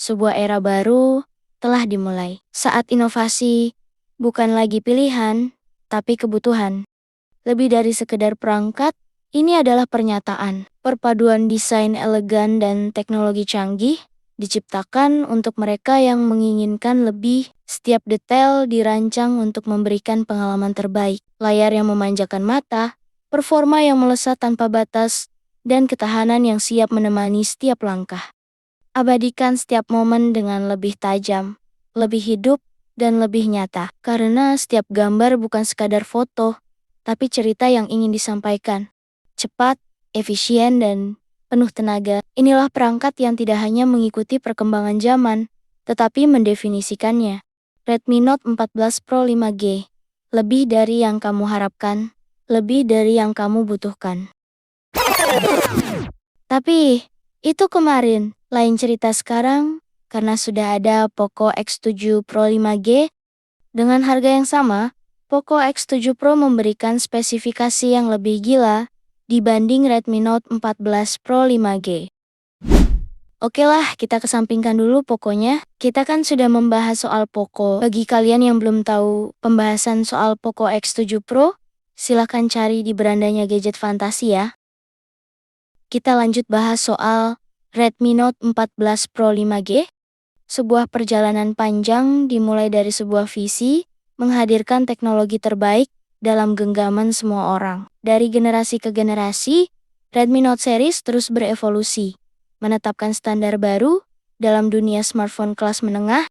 sebuah era baru telah dimulai. Saat inovasi bukan lagi pilihan, tapi kebutuhan. Lebih dari sekedar perangkat, ini adalah pernyataan. Perpaduan desain elegan dan teknologi canggih diciptakan untuk mereka yang menginginkan lebih. Setiap detail dirancang untuk memberikan pengalaman terbaik. Layar yang memanjakan mata, performa yang melesat tanpa batas, dan ketahanan yang siap menemani setiap langkah. Abadikan setiap momen dengan lebih tajam, lebih hidup, dan lebih nyata. Karena setiap gambar bukan sekadar foto, tapi cerita yang ingin disampaikan. Cepat, efisien, dan penuh tenaga. Inilah perangkat yang tidak hanya mengikuti perkembangan zaman, tetapi mendefinisikannya. Redmi Note 14 Pro 5G. Lebih dari yang kamu harapkan, lebih dari yang kamu butuhkan. Tapi, itu kemarin. Lain cerita sekarang, karena sudah ada Poco X7 Pro 5G. Dengan harga yang sama, Poco X7 Pro memberikan spesifikasi yang lebih gila dibanding Redmi Note 14 Pro 5G. Oke lah, kita kesampingkan dulu Poconya. Kita kan sudah membahas soal Poco. Bagi kalian yang belum tahu pembahasan soal Poco X7 Pro, silakan cari di berandanya gadget fantasi ya. Kita lanjut bahas soal Redmi Note 14 Pro 5G. Sebuah perjalanan panjang dimulai dari sebuah visi menghadirkan teknologi terbaik dalam genggaman semua orang. Dari generasi ke generasi, Redmi Note series terus berevolusi, menetapkan standar baru dalam dunia smartphone kelas menengah,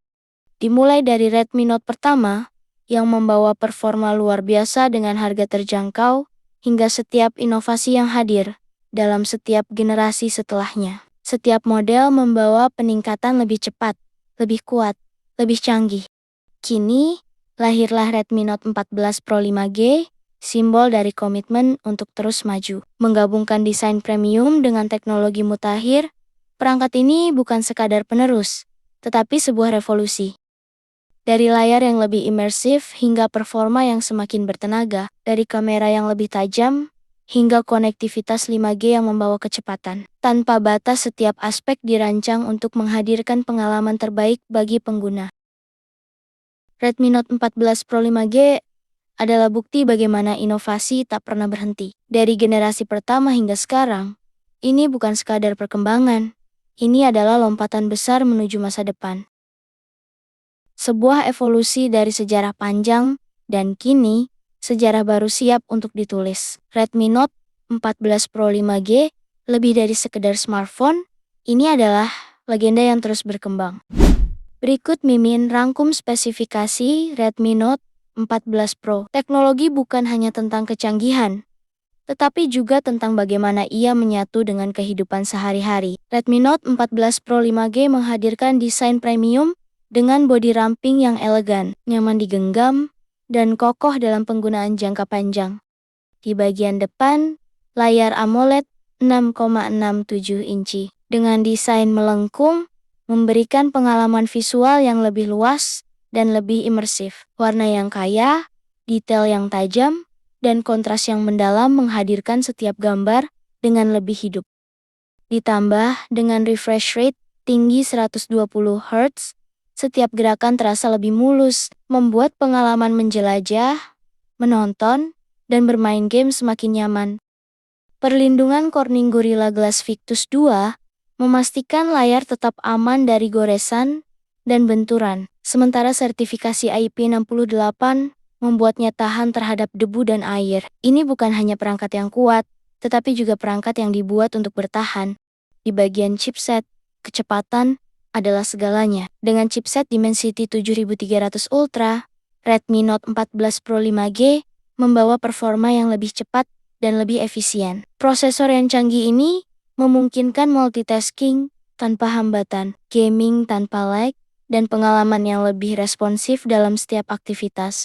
dimulai dari Redmi Note pertama yang membawa performa luar biasa dengan harga terjangkau, hingga setiap inovasi yang hadir dalam setiap generasi setelahnya. Setiap model membawa peningkatan lebih cepat, lebih kuat, lebih canggih. Kini, lahirlah Redmi Note 14 Pro 5G, simbol dari komitmen untuk terus maju. Menggabungkan desain premium dengan teknologi mutakhir, perangkat ini bukan sekadar penerus, tetapi sebuah revolusi. Dari layar yang lebih imersif hingga performa yang semakin bertenaga, dari kamera yang lebih tajam hingga konektivitas 5G yang membawa kecepatan. Tanpa batas, setiap aspek dirancang untuk menghadirkan pengalaman terbaik bagi pengguna. Redmi Note 14 Pro 5G adalah bukti bagaimana inovasi tak pernah berhenti. Dari generasi pertama hingga sekarang, ini bukan sekadar perkembangan. Ini adalah lompatan besar menuju masa depan. Sebuah evolusi dari sejarah panjang, dan kini, sejarah baru siap untuk ditulis. Redmi Note 14 Pro 5G, lebih dari sekedar smartphone, ini adalah legenda yang terus berkembang. Berikut Mimin rangkum spesifikasi Redmi Note 14 Pro. Teknologi bukan hanya tentang kecanggihan, tetapi juga tentang bagaimana ia menyatu dengan kehidupan sehari-hari. Redmi Note 14 Pro 5G menghadirkan desain premium dengan bodi ramping yang elegan, nyaman digenggam, dan kokoh dalam penggunaan jangka panjang. Di bagian depan, layar AMOLED 6,67 inci dengan desain melengkung memberikan pengalaman visual yang lebih luas dan lebih imersif. Warna yang kaya, detail yang tajam, dan kontras yang mendalam menghadirkan setiap gambar dengan lebih hidup. Ditambah dengan refresh rate tinggi 120 Hz, setiap gerakan terasa lebih mulus, membuat pengalaman menjelajah, menonton, dan bermain game semakin nyaman. Perlindungan Corning Gorilla Glass Victus 2 memastikan layar tetap aman dari goresan dan benturan, sementara sertifikasi IP68 membuatnya tahan terhadap debu dan air. Ini bukan hanya perangkat yang kuat, tetapi juga perangkat yang dibuat untuk bertahan. Di bagian chipset, kecepatan adalah segalanya. Dengan chipset Dimensity 7300 Ultra, Redmi Note 14 Pro 5G membawa performa yang lebih cepat dan lebih efisien. Prosesor yang canggih ini memungkinkan multitasking tanpa hambatan, gaming tanpa lag, dan pengalaman yang lebih responsif dalam setiap aktivitas.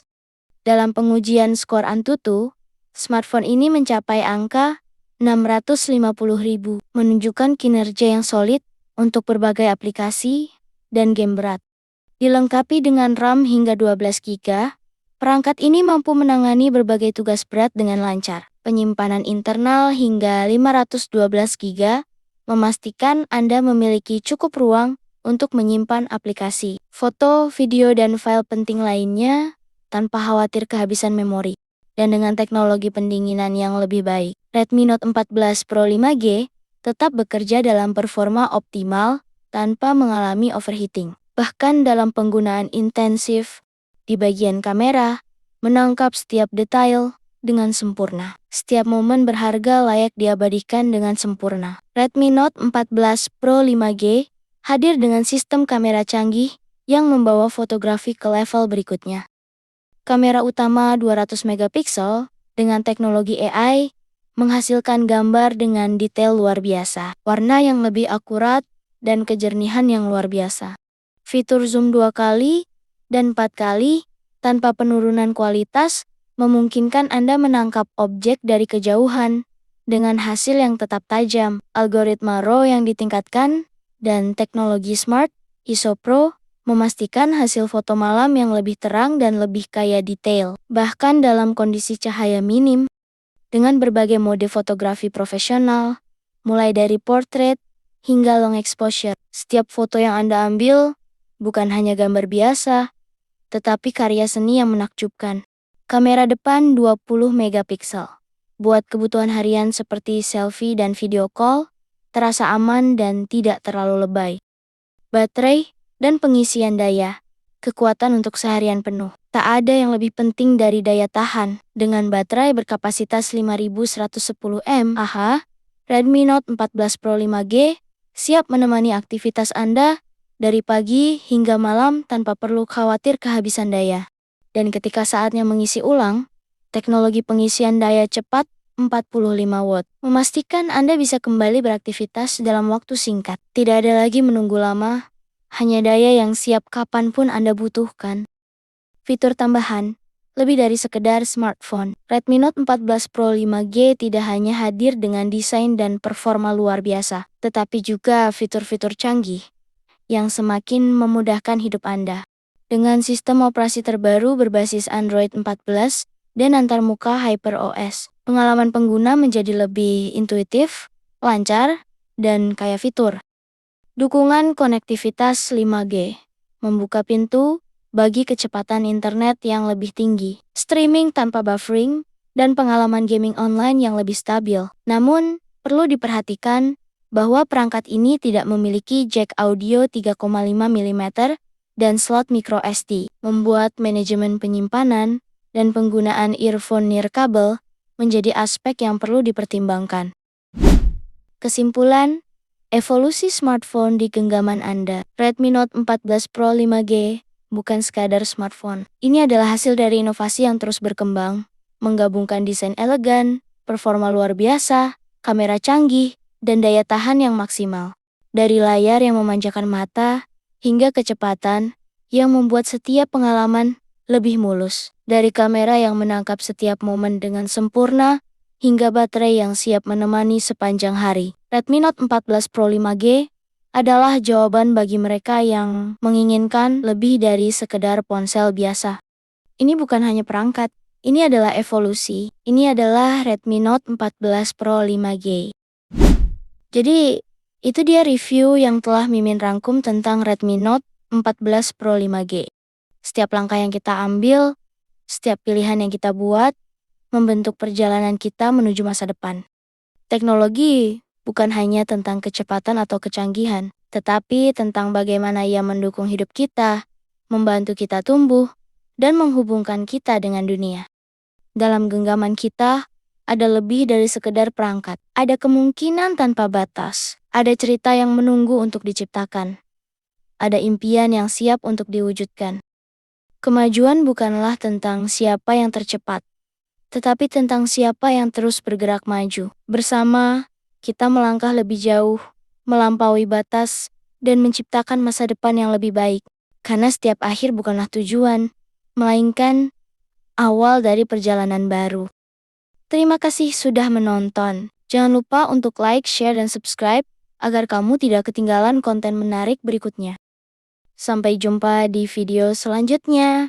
Dalam pengujian skor Antutu, smartphone ini mencapai angka 650.000, menunjukkan kinerja yang solid untuk berbagai aplikasi dan game berat. Dilengkapi dengan RAM hingga 12 GB, perangkat ini mampu menangani berbagai tugas berat dengan lancar. Penyimpanan internal hingga 512 GB memastikan Anda memiliki cukup ruang untuk menyimpan aplikasi, foto, video, dan file penting lainnya tanpa khawatir kehabisan memori. Dan dengan teknologi pendinginan yang lebih baik, Redmi Note 14 Pro 5G tetap bekerja dalam performa optimal tanpa mengalami overheating. Bahkan dalam penggunaan intensif di bagian kamera, menangkap setiap detail dengan sempurna. Setiap momen berharga layak diabadikan dengan sempurna. Redmi Note 14 Pro 5G hadir dengan sistem kamera canggih yang membawa fotografi ke level berikutnya. Kamera utama 200 megapiksel dengan teknologi AI menghasilkan gambar dengan detail luar biasa, warna yang lebih akurat, dan kejernihan yang luar biasa. Fitur zoom 2 kali dan 4 kali tanpa penurunan kualitas memungkinkan Anda menangkap objek dari kejauhan dengan hasil yang tetap tajam. Algoritma RAW yang ditingkatkan dan teknologi Smart ISO Pro memastikan hasil foto malam yang lebih terang dan lebih kaya detail, bahkan dalam kondisi cahaya minim. Dengan berbagai mode fotografi profesional, mulai dari portrait hingga long exposure, setiap foto yang Anda ambil bukan hanya gambar biasa, tetapi karya seni yang menakjubkan. Kamera depan 20 megapiksel. Buat kebutuhan harian seperti selfie dan video call, terasa aman dan tidak terlalu lebay. Baterai dan pengisian daya, kekuatan untuk seharian penuh. Tak ada yang lebih penting dari daya tahan. Dengan baterai berkapasitas 5110 mAh, Redmi Note 14 Pro 5G siap menemani aktivitas Anda dari pagi hingga malam tanpa perlu khawatir kehabisan daya. Dan ketika saatnya mengisi ulang, teknologi pengisian daya cepat 45 watt memastikan Anda bisa kembali beraktivitas dalam waktu singkat. Tidak ada lagi menunggu lama, hanya daya yang siap kapanpun Anda butuhkan. Fitur tambahan, lebih dari sekedar smartphone. Redmi Note 14 Pro 5G tidak hanya hadir dengan desain dan performa luar biasa, tetapi juga fitur-fitur canggih yang semakin memudahkan hidup Anda. Dengan sistem operasi terbaru berbasis Android 14 dan antarmuka HyperOS, pengalaman pengguna menjadi lebih intuitif, lancar, dan kaya fitur. Dukungan konektivitas 5G membuka pintu bagi kecepatan internet yang lebih tinggi, streaming tanpa buffering, dan pengalaman gaming online yang lebih stabil. Namun, perlu diperhatikan bahwa perangkat ini tidak memiliki jack audio 3,5 mm dan slot micro SD, membuat manajemen penyimpanan dan penggunaan earphone nirkabel menjadi aspek yang perlu dipertimbangkan. Kesimpulan, evolusi smartphone di genggaman Anda. Redmi Note 14 Pro 5G bukan sekadar smartphone. Ini adalah hasil dari inovasi yang terus berkembang, menggabungkan desain elegan, performa luar biasa, kamera canggih, dan daya tahan yang maksimal. Dari layar yang memanjakan mata, hingga kecepatan yang membuat setiap pengalaman lebih mulus. Dari kamera yang menangkap setiap momen dengan sempurna, hingga baterai yang siap menemani sepanjang hari. Redmi Note 14 Pro 5G adalah jawaban bagi mereka yang menginginkan lebih dari sekedar ponsel biasa. Ini bukan hanya perangkat, ini adalah evolusi. Ini adalah Redmi Note 14 Pro 5G. Jadi, itu dia review yang telah Mimin rangkum tentang Redmi Note 14 Pro 5G. Setiap langkah yang kita ambil, setiap pilihan yang kita buat, membentuk perjalanan kita menuju masa depan. Teknologi bukan hanya tentang kecepatan atau kecanggihan, tetapi tentang bagaimana ia mendukung hidup kita, membantu kita tumbuh, dan menghubungkan kita dengan dunia. Dalam genggaman kita, ada lebih dari sekedar perangkat. Ada kemungkinan tanpa batas. Ada cerita yang menunggu untuk diciptakan. Ada impian yang siap untuk diwujudkan. Kemajuan bukanlah tentang siapa yang tercepat, tetapi tentang siapa yang terus bergerak maju. Bersama, kita melangkah lebih jauh, melampaui batas, dan menciptakan masa depan yang lebih baik. Karena setiap akhir bukanlah tujuan, melainkan awal dari perjalanan baru. Terima kasih sudah menonton. Jangan lupa untuk like, share, dan subscribe, agar kamu tidak ketinggalan konten menarik berikutnya. Sampai jumpa di video selanjutnya.